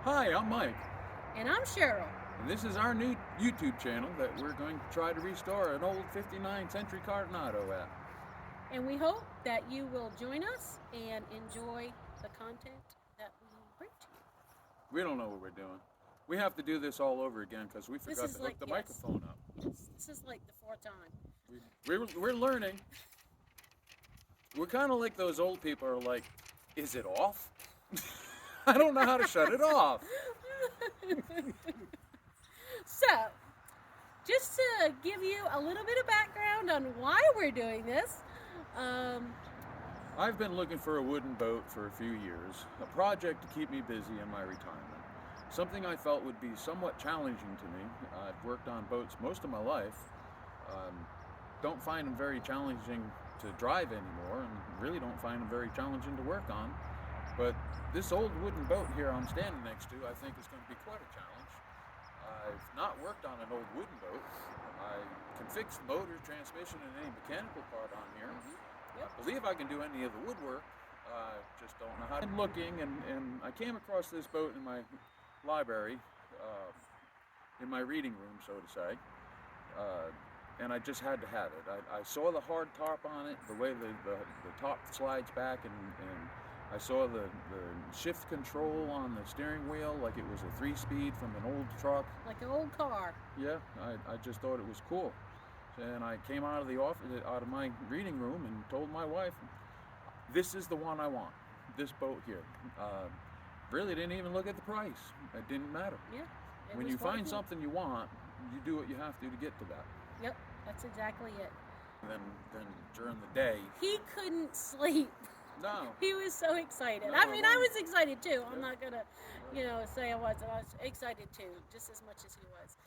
Hi, I'm Mike, And I'm Cheryl. and this is our new YouTube channel that we're going to try to restore an old 59 century Coronado at. And we hope that you will join us and enjoy the content that we bring to you. We don't know what we're doing. We have to do this all over again because we This forgot is to like, hook the yes, microphone up. yes, this is like the fourth time. We're learning. We're kind of like those old people who are like, is it off? I don't know how to shut it off. So, just to give you a little bit of background on why we're doing this, um, I've been looking for a wooden boat for a few years, a project to keep me busy in my retirement. Something I felt would be somewhat challenging to me. I've worked on boats most of my life. Um, don't find them very challenging to drive anymore, and really don't find them very challenging to work on. But this old wooden boat here I'm standing next to, I think is going to be quite a challenge. I've not worked on an old wooden boat. I can fix the motor, transmission, and any mechanical part on here. yep, I believe I can do any of the woodwork. Just don't know how. I'm looking, and I came across this boat in my library, uh, in my reading room, so to say. Uh, and I just had to have it. I saw the hard top on it, the way the top slides back, and I saw the shift control on the steering wheel like it was a 3-speed from an old truck. like an old car. Yeah, I just thought it was cool. And I came out of the office, out of my reading room, and told my wife, "This is the one I want. This boat here." Really didn't even look at the price. It didn't matter. Yeah, it When was you quite find cool. something you want, you do what you have to get to that. Yep, that's exactly it. And then during the day, He couldn't sleep. no, He was so excited. No, I I mean, I wasn't. was excited too. I'm Yeah. not gonna, say I wasn't. I was excited too, just as much as he was.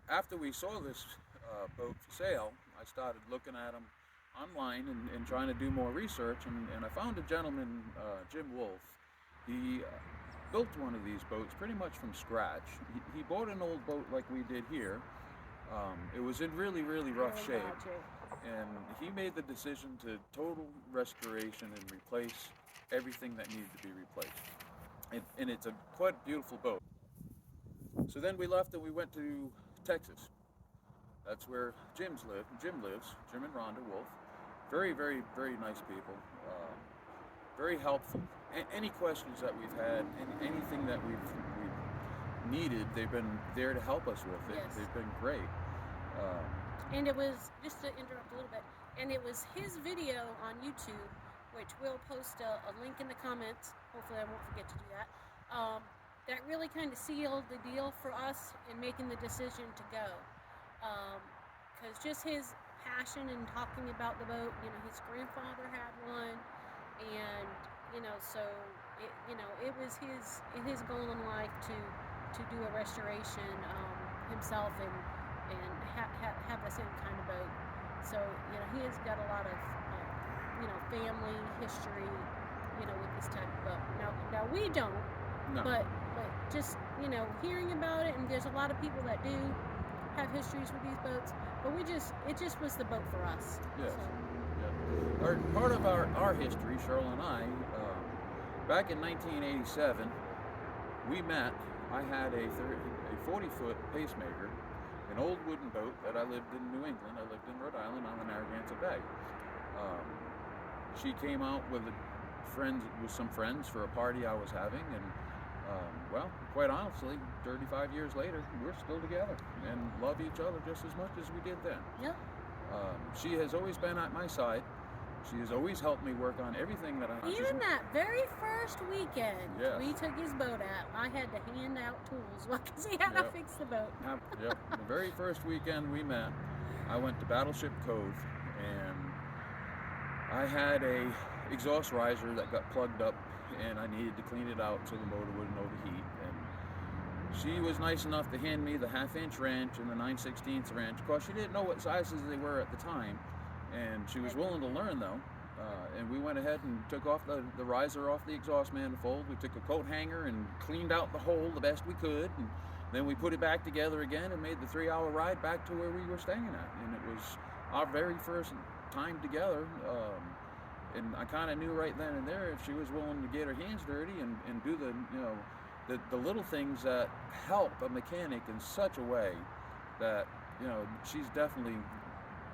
After we saw this boat for sale, I started looking at them online and trying to do more research, and I found a gentleman, Jim Wolfe. He built one of these boats pretty much from scratch. He bought an old boat like we did here. It was in really, really rough Really shape, bad shape. and he made the decision to total restoration and replace everything that needed to be replaced. And it's a quite beautiful boat. So then we left and we went to Texas. That's where Jim lives. Jim and Rhonda Wolf. Very, very, very nice people. Very helpful. Any questions that we've had, anything that we've needed, they've been there to help us with it. Yes. They've been great. And it was, just to interrupt a little bit, and it was his video on YouTube, which we'll post a link in the comments. Hopefully, I won't forget to do that. That really kind of sealed the deal for us in making the decision to go. Because just his passion and talking about the boat, his grandfather had one, and so it was his goal in life to do a restoration himself and have the same kind of boat. So he has got a lot of family history with this type of boat. Now we don't, No. but just hearing about it, and there's a lot of people that do have histories with these boats, but it just was the boat for us. Yes. So, Yeah. Part of our history, Cheryl and I, back in 1987, we met. I had a 40-foot pacemaker, an old wooden boat that I lived in New England. I lived in Rhode Island on the Narragansett Bay. She came out with some friends for a party I was having, and quite honestly, 35 years later, we're still together and love each other just as much as we did then. yep. She has always been at my side. She has always helped me work on everything that I. Even that very first weekend Yes. we took his boat out, I had to hand out tools because he had to Yep. fix the boat. Yep. The very first weekend we met, I went to Battleship Cove, and I had a exhaust riser that got plugged up, and I needed to clean it out so the motor wouldn't overheat. And she was nice enough to hand me the 1/2-inch wrench and the 9/16 wrench. Of course, she didn't know what sizes they were at the time, and she was willing to learn though. And we went ahead and took off the riser off the exhaust manifold. We took a coat hanger and cleaned out the hole the best we could, and then we put it back together again and made the 3-hour ride back to where we were staying at. And it was our very first time together. And I kind of knew right then and there if she was willing to get her hands dirty and do the the little things that help a mechanic in such a way that, you know, she's definitely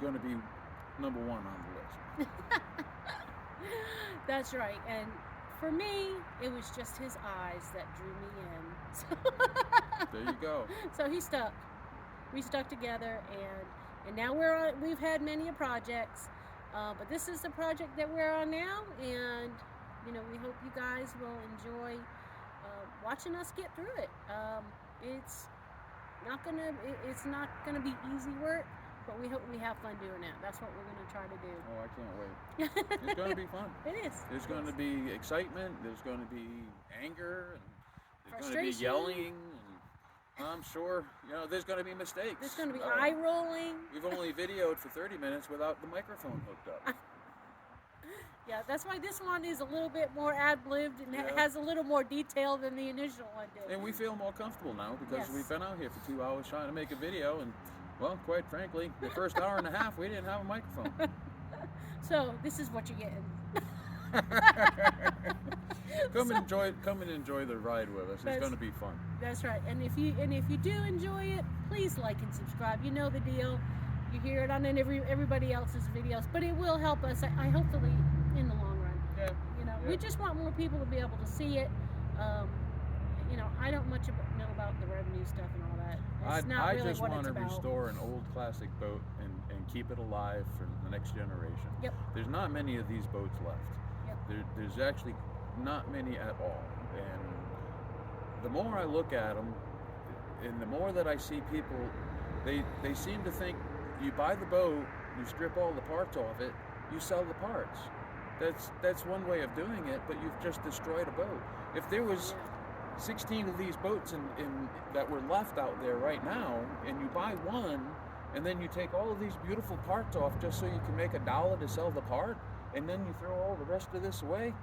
going to be number one on the list. That's right. And for me, it was just his eyes that drew me in. So There you go. So he stuck. We stuck together, and now we've had many projects, but this is the project that we're on now, and you know, we hope you guys will enjoy watching us get through it. It's not gonna be easy work, but we hope we have fun doing it. That's what we're gonna try to do. Oh, I can't wait. It's going to be fun. It is. There's going to be excitement. There's going to be anger, and there's going to be yelling. And I'm sure, you know, there's going to be mistakes. There's going to be eye rolling. We've only videoed for 30 minutes without the microphone hooked up. Yeah, that's why this one is a little bit more ad-libbed and has a little more detail than the initial one did. And we feel more comfortable now because we've been out here for 2 hours trying to make a video, and, well, quite frankly, the first hour and a half we didn't have a microphone. So this is what you're getting. Come and enjoy the ride with us. It's going to be fun. That's right. And if you do enjoy it, please like and subscribe. You know the deal. You hear it on everybody else's videos, but it will help us. I hopefully in the long run. Yeah. You know, we just want more people to be able to see it. You know, I don't much know about the revenue stuff and all that. It's not really just what want it's to about. restore an old classic boat and keep it alive for the next generation. Yep. There's not many of these boats left. Yep. There's actually not many at all. And the more I look at them, and the more that I see people, they seem to think you buy the boat, you strip all the parts off it, you sell the parts. That's one way of doing it, but you've just destroyed a boat. If there was 16 of these boats in that were left out there right now, and you buy one, and then you take all of these beautiful parts off just so you can make $1 to sell the part, and then you throw all the rest of this away,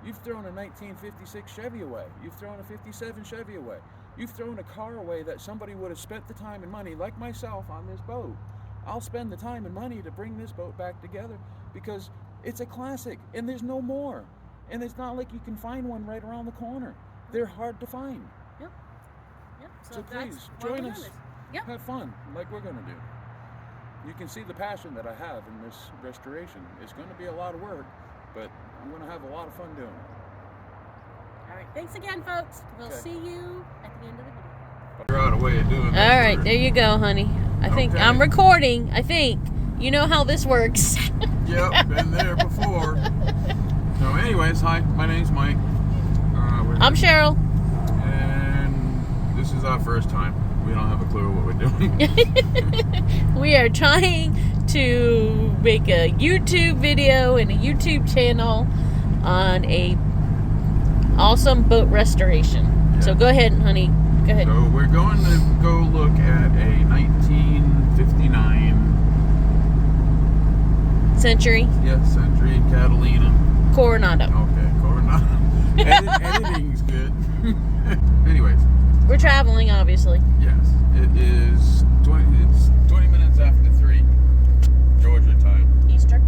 you've thrown a 1956 Chevy away. You've thrown a 57 Chevy away. You've thrown a car away that somebody would have spent the time and money, like myself, on this boat. I'll spend the time and money to bring this boat back together because it's a classic, and there's no more. And it's not like you can find one right around the corner. They're hard to find. Yep. So please, join us. Yep. Have fun, like we're going to do. You can see the passion that I have in this restoration. It's going to be a lot of work, but I'm going to have a lot of fun doing it. All right. Thanks again, folks. We'll see you at the end of the video. Figure out a way of doing this. All right, there you go, honey. I think I'm recording. I think. You know how this works. Yep, been there before. So anyways, hi, my name's Mike. I'm Cheryl. And this is our first time. We don't have a clue what we're doing. We are trying to make a YouTube video and a YouTube channel on a awesome boat restoration. Yeah. So go ahead, honey. Go ahead. So we're going to go look at a 1959 Century. Yes, Century Catalina. Coronado. Okay, Coronado. Editing's good. Anyways. We're traveling, obviously. Yes, it is 20 minutes after 3, Georgia time. Easter.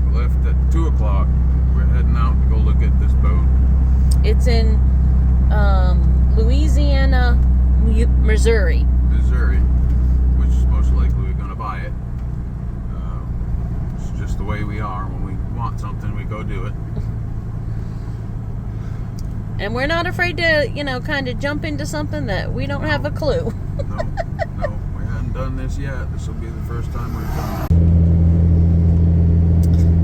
We left at 2 o'clock. We're heading out to go look at this boat. It's in Louisiana, Missouri. Missouri, which is most likely we're going to buy it. It's just the way we are. When we want something, we go do it. And we're not afraid to, you know, kind of jump into something that we don't have a clue. No, we hadn't done this yet. This will be the first time we've done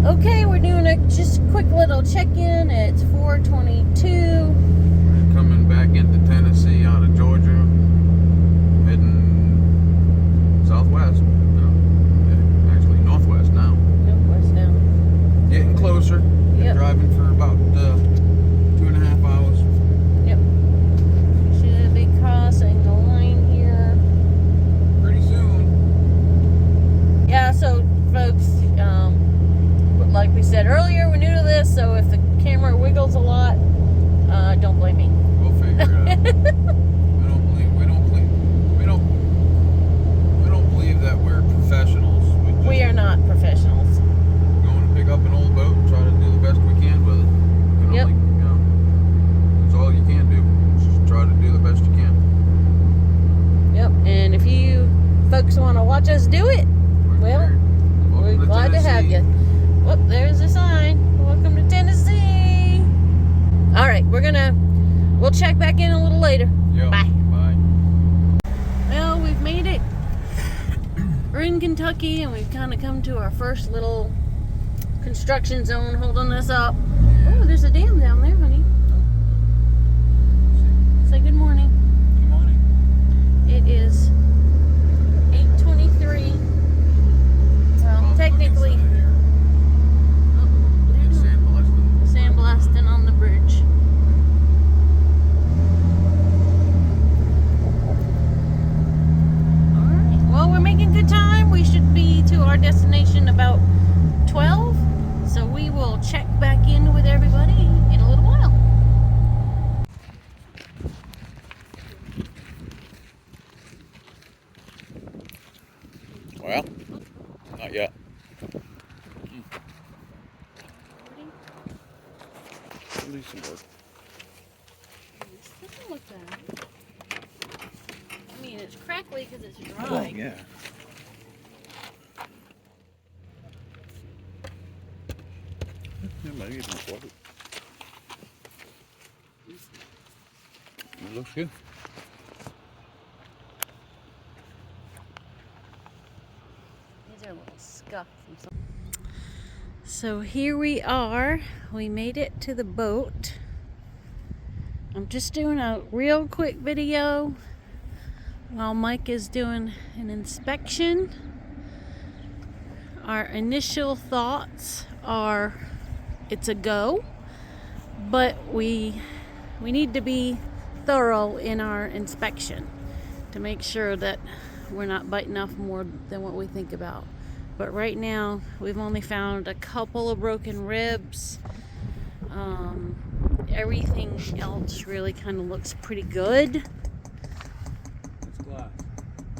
it. Okay, we're doing a just quick little check-in. It's 4:22. We're coming back into Tennessee out of Georgia, heading southwest. No, actually northwest now. Northwest now. Getting closer. Yep. Driving for about 2.5 hours. Yep. Should be crossing the line here pretty soon. Yeah, so folks, like we said earlier, we're new to this, so if the camera wiggles a lot, don't blame me. We'll figure it out. We don't believe that we're professionals. We are not professionals. Going to pick up an old boat and try to do the best we can with it. Yep. let's do it. Well, we're glad to have you. Whoop, there's a sign. Welcome to Tennessee. All right, we'll check back in a little later. Yep. Bye. Bye. Well, we've made it. We're in Kentucky, and we've kind of come to our first little construction zone holding us up. Oh, there's a dam down there, honey. Say good morning. Good morning. It is 8:23. Well, technically, It's sandblasting on the bridge. Alright, well, we're making good time. We should be to our destination about 12. So we will check back in with everybody in a little while. Well, not yet. At least some work. This doesn't look bad. I mean, it's crackly because it's dry. Well, yeah. Yeah, maybe it's not flooded. It looks good. These are a little scuffed from some. So here we are. We made it to the boat. I'm just doing a real quick video while Mike is doing an inspection. Our initial thoughts are it's a go, but we need to be thorough in our inspection to make sure that we're not biting off more than what we think about. But right now we've only found a couple of broken ribs. Everything else really kind of looks pretty good. It's glass.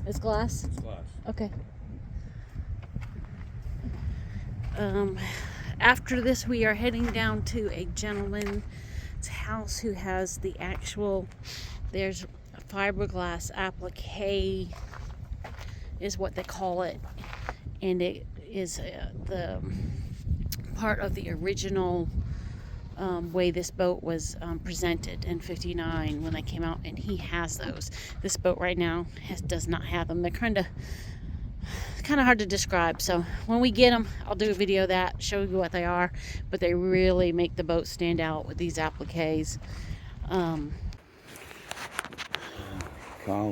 It's glass? It's glass. Okay. After this, we are heading down to a gentleman's house who has the actual, there's a fiberglass applique is what they call it, and it is the part of the original way this boat was presented in '59 when they came out, and he has those. This boat right now does not have them. They're kind of hard to describe, so when we get them, I'll do a video of that, show you what they are, but they really make the boat stand out with these appliques. Kyle,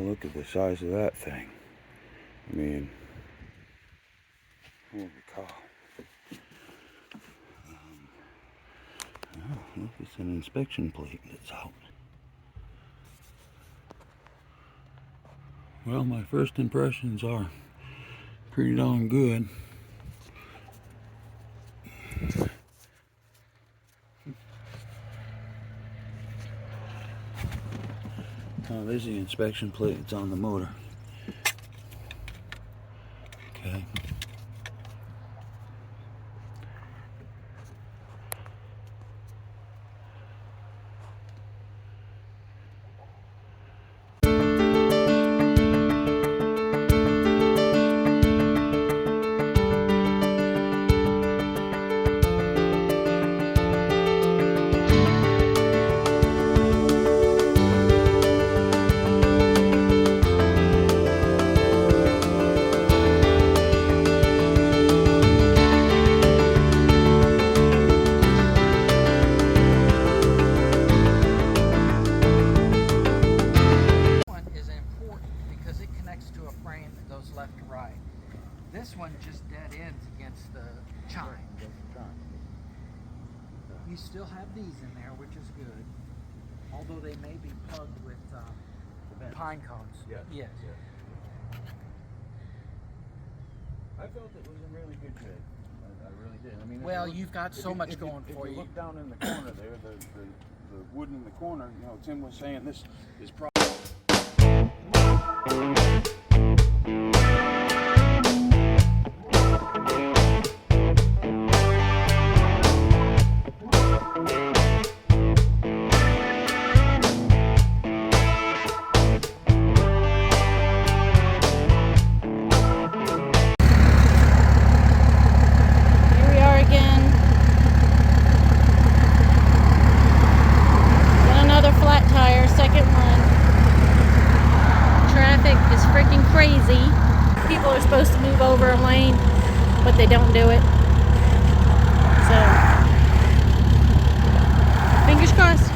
look at the size of that thing. I mean, holy cow. Oh, look, it's an inspection plate that's out. Well, my first impressions are pretty darn good. Oh, there's the inspection plate that's on the motor. Okay. This one just dead ends against the chine. You still have these in there, which is good. Although they may be plugged with pine cones. Yes. Yes. I felt it was in really good shape. I really did. I mean, Well, you've got so much going for If you. you look down in the corner there, the wood in the corner, you know, Tim was saying this is probably. crazy. People are supposed to move over a lane, but they don't do it. So, fingers crossed.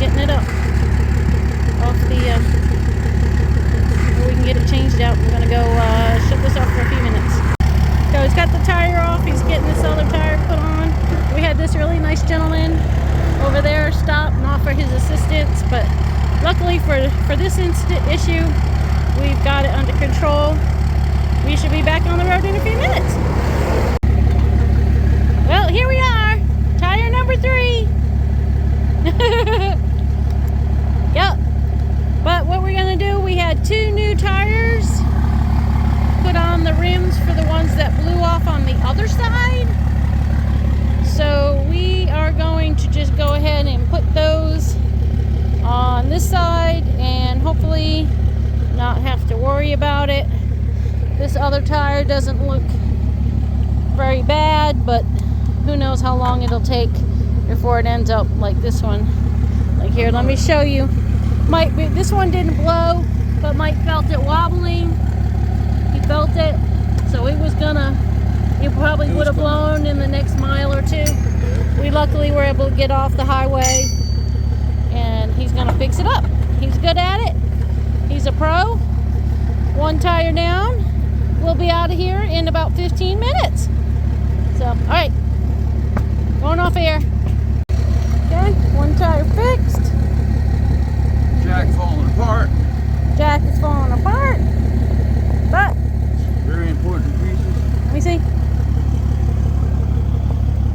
Getting it up off the, where we can get it changed out. We're gonna go shut this off for a few minutes. So he's got the tire off. He's getting this other tire put on. We had this really nice gentleman over there stop and offer his assistance, but luckily for this issue, we've got it under control. We should be back on the road in a few minutes. Well, here we are, tire number 3. Yep. But what we're gonna do, we had 2 new tires put on the rims for the ones that blew off on the other side. So we are going to just go ahead and put those on this side and hopefully not have to worry about it. This other tire doesn't look very bad, but who knows how long it'll take before it ends up like this one. Like here, let me show you. This one didn't blow, but Mike felt it wobbling. He felt it, so it probably would have blown in the next mile or 2. We luckily were able to get off the highway, and he's gonna fix it up. He's good at it. He's a pro. 1 tire down. We'll be out of here in about 15 minutes. So, all right, going off air. Okay, 1 tire fixed. Jack's falling apart. Jack is falling apart, but Very important pieces. let me see.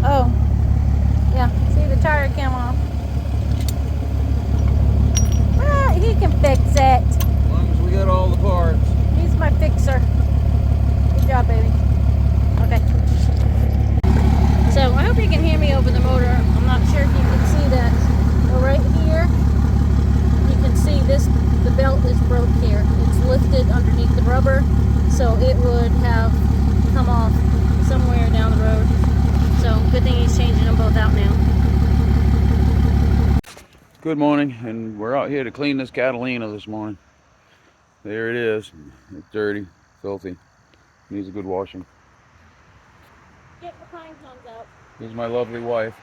Oh, yeah, see the tire came off. Well, he can fix it. As long as we got all the parts. He's my fixer. Good job, baby. Okay. So I hope you can hear me over the motor. I'm not sure if you can see that. But right here, you can see the belt is broke here. It's lifted underneath the rubber, so it would have come off somewhere down the road. So good thing he's changing them both out now. Good morning, and we're out here to clean this Catalina this morning. There it is. It's dirty, filthy. Needs a good washing. Get the pine cones out. Here's my lovely wife.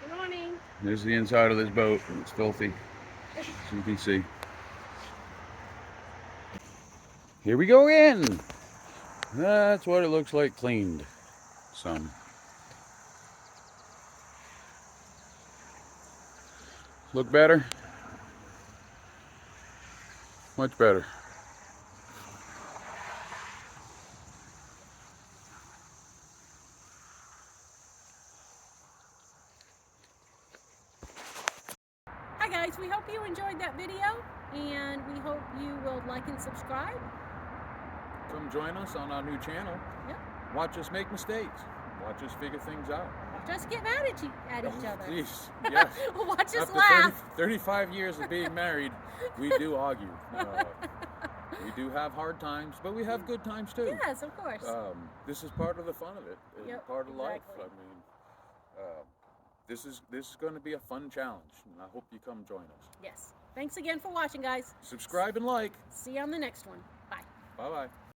Good morning. There's the inside of this boat. It's filthy, as you can see. Here we go again. That's what it looks like cleaned. Some. Look better? Much better. Hi guys, we hope you enjoyed that video, and we hope you will like and subscribe. Come join us on our new channel. Yep. Watch us make mistakes. Watch us figure things out. Just get mad at each other. Jeez, yes. Watch us After laugh. 35 years of being married, we do argue. We do have hard times, but we have good times too. Yes, of course. This is part of the fun of it, and Yep, part of life. exactly. I mean, this is going to be a fun challenge, and I hope you come join us. Yes. Thanks again for watching, guys. Subscribe and like. See you on the next one. Bye. Bye bye.